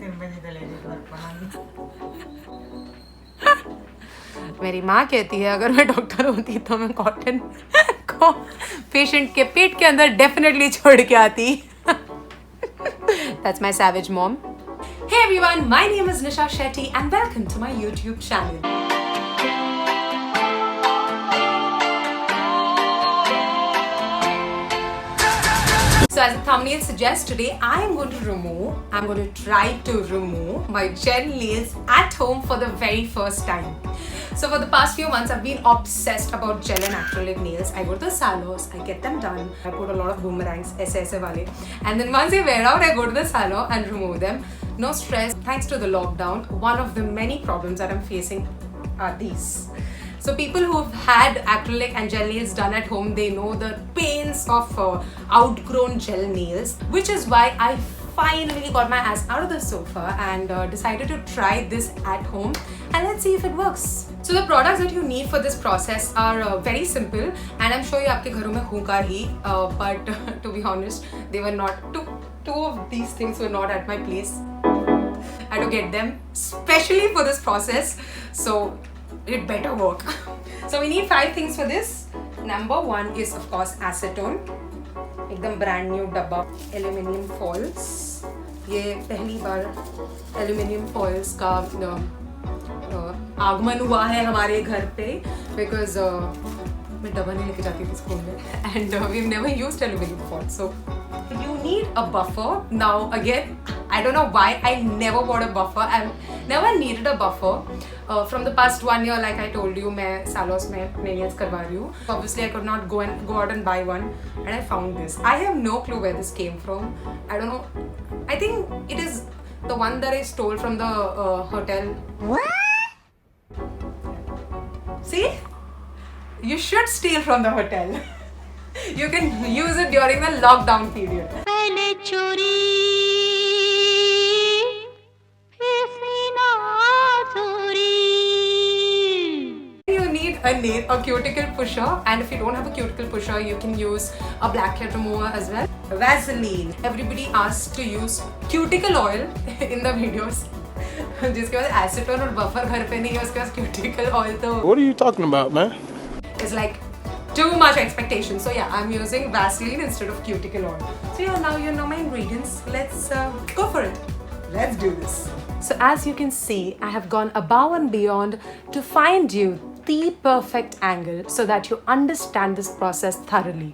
3 बजे चलेगी घर पर। मेरी माँ कहती है अगर मैं डॉक्टर होती तो मैं कॉटन को पेशेंट के पेट के अंदर डेफिनेटली छोड़ के आती. That's my savage mom. Hey everyone, my name is Nisha Shetty and welcome to my YouTube channel. So as the thumbnail suggests, today I am going to try to remove my gel nails at home for the very first time. So for the past few months, I've been obsessed about gel and acrylic nails. I go to the salons, I get them done. I put a lot of boomerangs, aise wale. And then once they wear out, I go to the salon and remove them. No stress. Thanks to the lockdown, one of the many problems that I'm facing are these. So people who've had acrylic and gel nails done at home, they know the pains of outgrown gel nails, which is why I finally got my ass out of the sofa and decided to try this at home, and let's see if it works. So the products that you need for this process are very simple, and I'm sure you आपके घरों में होगा ही, but to be honest, they were not. Two of these things were not at my place. I had to get them specially for this process, so it better work. So we need 5 things for this. Number 1 is of course acetone. एकदम brand new डब्बा. Aluminium foils. ये पहली बार aluminium foils का आगमन हुआ है हमारे घर पे, because मैं डब्बा नहीं लेके जाती थी स्कूल में, and we've never used aluminium foil. So you need a buffer. Now again, I don't know why I never bought a buffer. I've never needed a buffer. From the past 1 year, like I told you, मैं salons में nails करवा रही हूँ. Obviously, I could not go out and buy one, and I found this. I have no clue where this came from. I don't know. I think it is the one that I stole from the hotel. What? See? You should steal from the hotel. You can use it during the lockdown period. You need a cuticle pusher, and if you don't have a cuticle pusher, you can use a blackhead remover as well. Vaseline. Everybody asks to use cuticle oil in the videos. जिसके पास acetone और buffer घर पे नहीं है, उसके पास cuticle oil तो. What are you talking about, man? It's like too much expectation. So yeah, I'm using Vaseline instead of cuticle oil. So yeah, now you know my ingredients. Let's go for it. Let's do this. So as you can see, I have gone above and beyond to find you the perfect angle so that you understand this process thoroughly.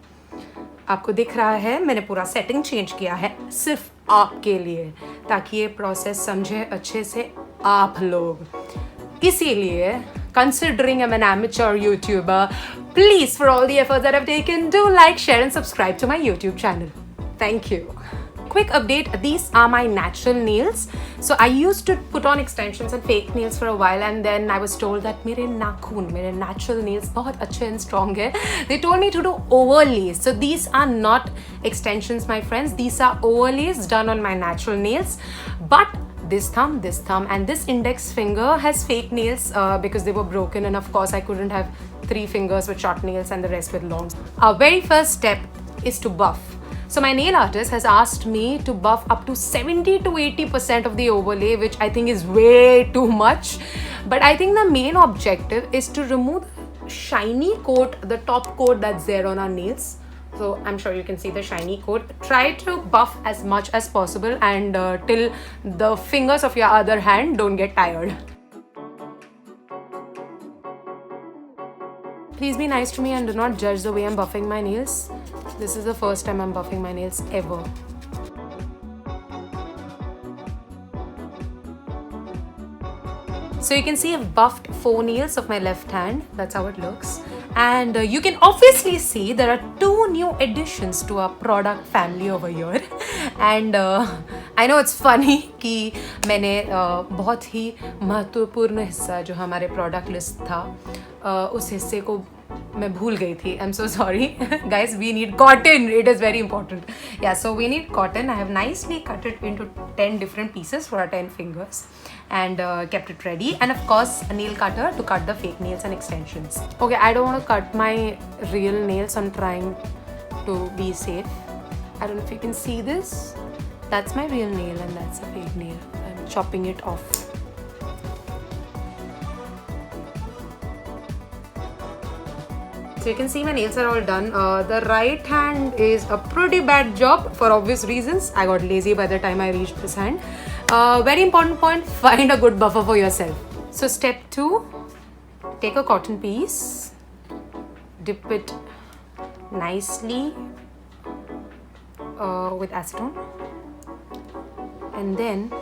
आपको दिख रहा है मैंने पूरा setting change किया है सिर्फ आपके लिए, ताकि ये प्रोसेस समझे अच्छे से आप लोग. इसीलिए considering I'm an amateur YouTuber, please, for all the efforts that I've taken, do like, share and subscribe to my YouTube channel. Thank you. Quick update, these are my natural nails. So I used to put on extensions and fake nails for a while, and then I was told that मेरे नाखून, मेरे natural nails बहुत अच्छे and strong है. They told me to do overlays. So these are not extensions, my friends. These are overlays done on my natural nails. But this thumb and this index finger has fake nails because they were broken, and of course I couldn't have 3 fingers with short nails and the rest with long. Our very first step is to buff. So my nail artist has asked me to buff up to 70 to 80% of the overlay, which I think is way too much. But I think the main objective is to remove the shiny coat, the top coat that's there on our nails. So I'm sure you can see the shiny coat. Try to buff as much as possible, and till the fingers of your other hand don't get tired. Please be nice to me and do not judge the way I'm buffing my nails. This is the first time I'm buffing my nails ever. So you can see I've buffed 4 nails of my left hand. That's how it looks. And you can obviously see there are 2 new additions to our product family over here. And I know it's funny कि मैंने बहुत ही महत्वपूर्ण हिस्सा जो हमारे product list था उस हिस्से को मैं भूल गई थी. I'm so sorry. Guys, we need cotton. It is very important. Yeah, so we need cotton. I have nicely cut it into 10 different pieces for our 10 fingers and kept it ready. And of course, a nail cutter to cut the fake nails and extensions. Okay, I don't want to cut my real nails. I'm trying to be safe. I don't know if you can see this. That's my real nail and that's a fake nail. I'm chopping it off. So you can see my nails are all done. The right hand is a pretty bad job for obvious reasons. I got lazy by the time I reached this hand. Very important point, find a good buffer for yourself. So step 2, take a cotton piece, dip it nicely with acetone and then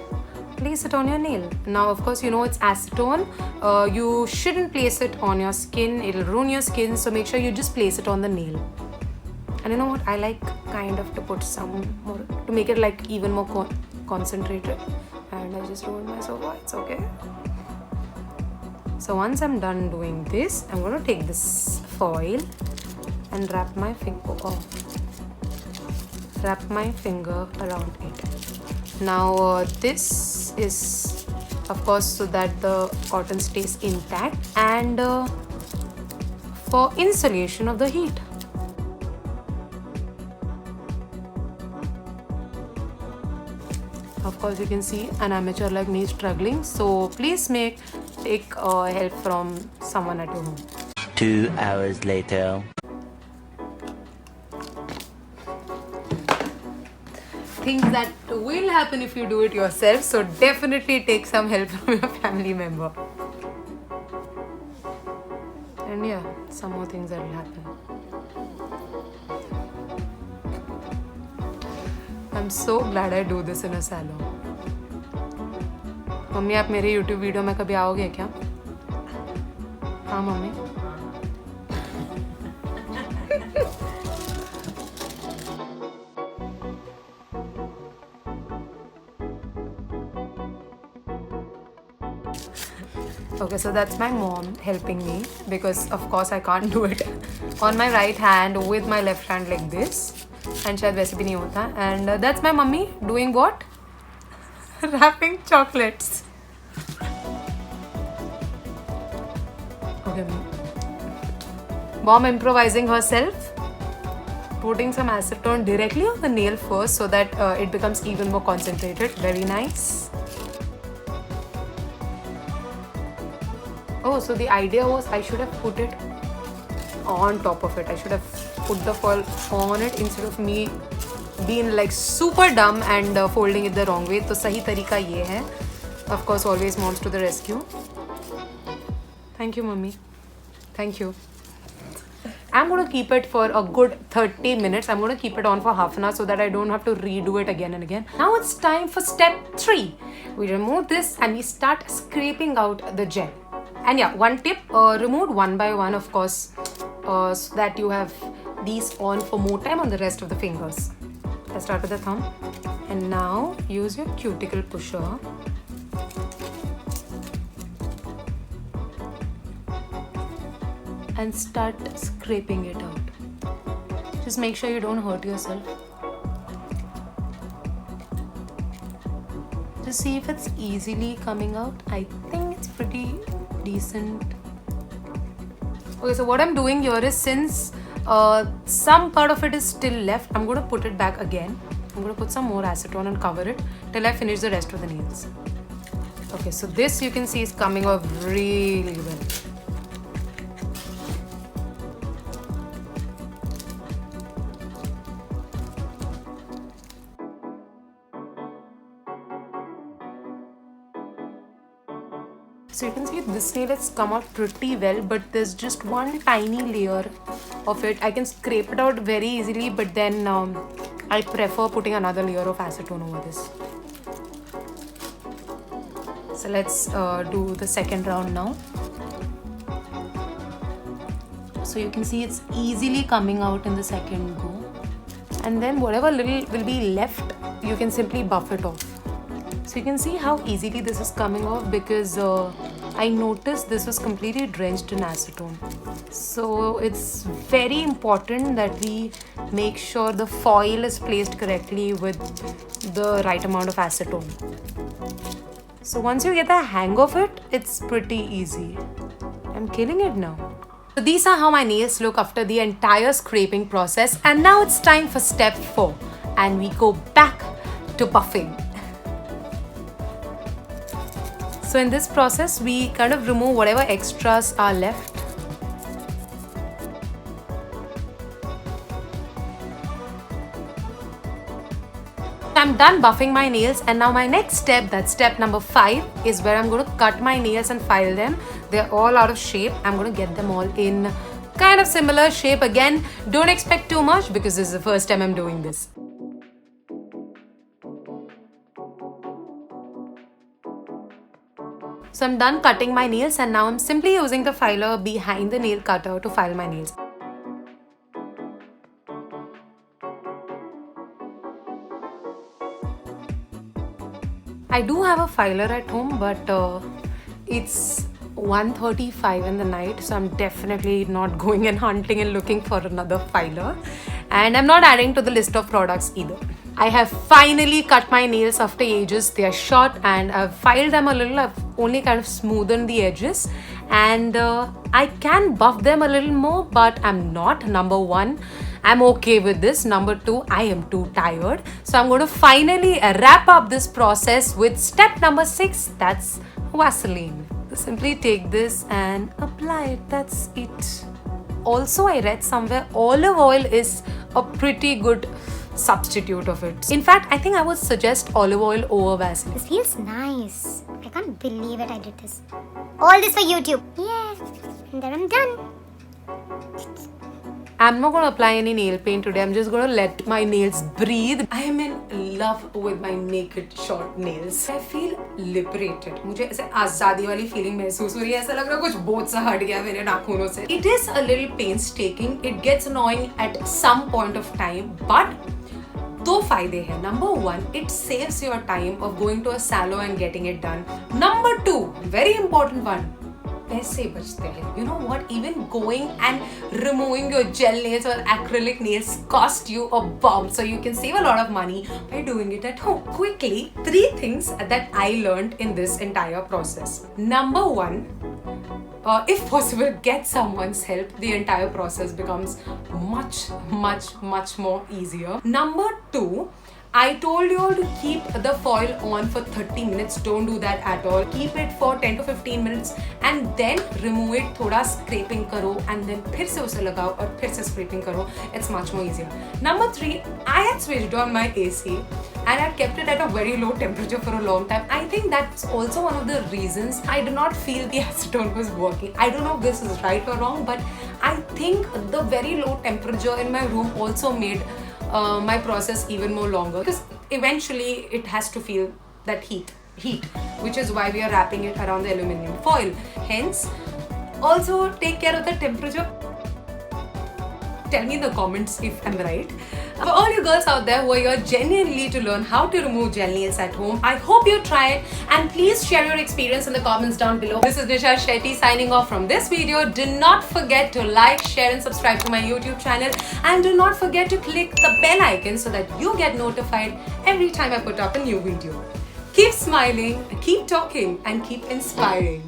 place it on your nail. Now of course you know it's acetone. You shouldn't place it on your skin, it'll ruin your skin, so make sure you just place it on the nail. And you know what, I like kind of to put some more to make it like even more concentrated, and I just ruined myself. It's okay. So once I'm done doing this, I'm going to take this foil and wrap my finger around it. Now this is of course so that the cotton stays intact and for insulation of the heat. Of course you can see an amateur like me struggling, so please take help from someone at your home. 2 hours later. Things that will happen if you do it yourself, so definitely take some help from your family member. And yeah, some more things that will happen. I'm so glad I do this in a salon. Mummy आप मेरे YouTube video में कभी आओगे क्या? हाँ mummy. Okay, so that's my mom helping me because of course I can't do it on my right hand with my left hand like this, and शायद वैसे भी नहीं होता. And that's my mummy doing what? Wrapping chocolates. Okay, mom improvising herself, putting some acetone directly on the nail first so that it becomes even more concentrated. Very nice. Oh, so the idea was I should have put it on top of it. I should have put the foil on it instead of me being like super dumb and folding it the wrong way. तो सही तरीका ये है. Of course, always moms to the rescue. Thank you, mummy. Thank you. I'm going to keep it for a good 30 minutes. I'm going to keep it on for half an hour so that I don't have to redo it again and again. Now it's time for step 3. We remove this and we start scraping out the gel. And yeah, one tip, remove one by one, of course, so that you have these on for more time on the rest of the fingers. Let's start with the thumb. And now use your cuticle pusher. And start scraping it out. Just make sure you don't hurt yourself. Just see if it's easily coming out. I think it's pretty decent. Okay, so what I'm doing here is, since some part of it is still left, I'm going to put it back again. I'm going to put some more acetone and cover it till I finish the rest of the nails. Okay, so this you can see is coming off really well. So you can see this nail has come out pretty well, but there's just one tiny layer of it. I can scrape it out very easily, but then I prefer putting another layer of acetone over this. So let's do the second round now. So you can see it's easily coming out in the second go. And then whatever little will be left, you can simply buff it off. So you can see how easily this is coming off because I noticed this was completely drenched in acetone. So it's very important that we make sure the foil is placed correctly with the right amount of acetone. So once you get the hang of it, it's pretty easy. I'm killing it now. So these are how my nails look after the entire scraping process. And now it's time for step 4. And we go back to buffing. So in this process, we kind of remove whatever extras are left. I'm done buffing my nails, and now my next step, that's step number 5, is where I'm going to cut my nails and file them. They're all out of shape. I'm going to get them all in kind of similar shape. Again, don't expect too much because this is the first time I'm doing this. So I'm done cutting my nails, and now I'm simply using the filer behind the nail cutter to file my nails. I do have a filer at home, but it's 1:35 in the night, so I'm definitely not going and hunting and looking for another filer. And I'm not adding to the list of products either. I have finally cut my nails after ages. They are short and I've filed them a little. I've only kind of smoothened the edges, and I can buff them a little more, but I'm not. Number 1, I'm okay with this. Number 2, I am too tired. So I'm going to finally wrap up this process with step number 6, that's Vaseline. Simply take this and apply it. That's it. Also, I read somewhere olive oil is a pretty good substitute of it. In fact, I think I would suggest olive oil over Vaseline. This feels nice. I can't believe it, I did this. All this for YouTube. Yeah. And then I'm done. I'm not going to apply any nail paint today. I'm just going to let my nails breathe. I am in love with my naked short nails. I feel liberated. मुझे ऐसे आज़ादी वाली feeling महसूस हो रही है. ऐसा लग रहा है कुछ बोझ सा हट गया मेरे नाखूनों से. It is a little painstaking. It gets annoying at some point of time, but दो फायदे हैं. Number 1, it saves your time of going to a salon and getting it done. Number 2, very important one, पैसे बचते हैं. You know what? Even going and removing your gel nails or acrylic nails cost you a bomb. So you can save a lot of money by doing it at home. Quickly, 3 things that I learned in this entire process. Number 1, if possible, get someone's help. The entire process becomes much more easier. Number 2, I told you all to keep the foil on for 30 minutes. Don't do that at all. Keep it for 10 to 15 minutes and then remove it. थोड़ा scraping करो and then फिर से उसे लगाओ और फिर से scraping करो. It's much more easier. Number 3, I had switched on my AC and I kept it at a very low temperature for a long time. I think that's also one of the reasons I did not feel the acetone was working. I don't know if this is right or wrong, but I think the very low temperature in my room also made my process even more longer, because eventually it has to feel that heat, which is why we are wrapping it around the aluminum foil. Hence, also take care of the temperature. Tell me in the comments if I'm right. For all you girls out there who are here genuinely to learn how to remove gel nails at home, I hope you try it and please share your experience in the comments down below. This is Nisha Shetty signing off from this video. Do not forget to like, share and subscribe to my YouTube channel, and do not forget to click the bell icon so that you get notified every time I put up a new video. Keep smiling, keep talking and keep inspiring.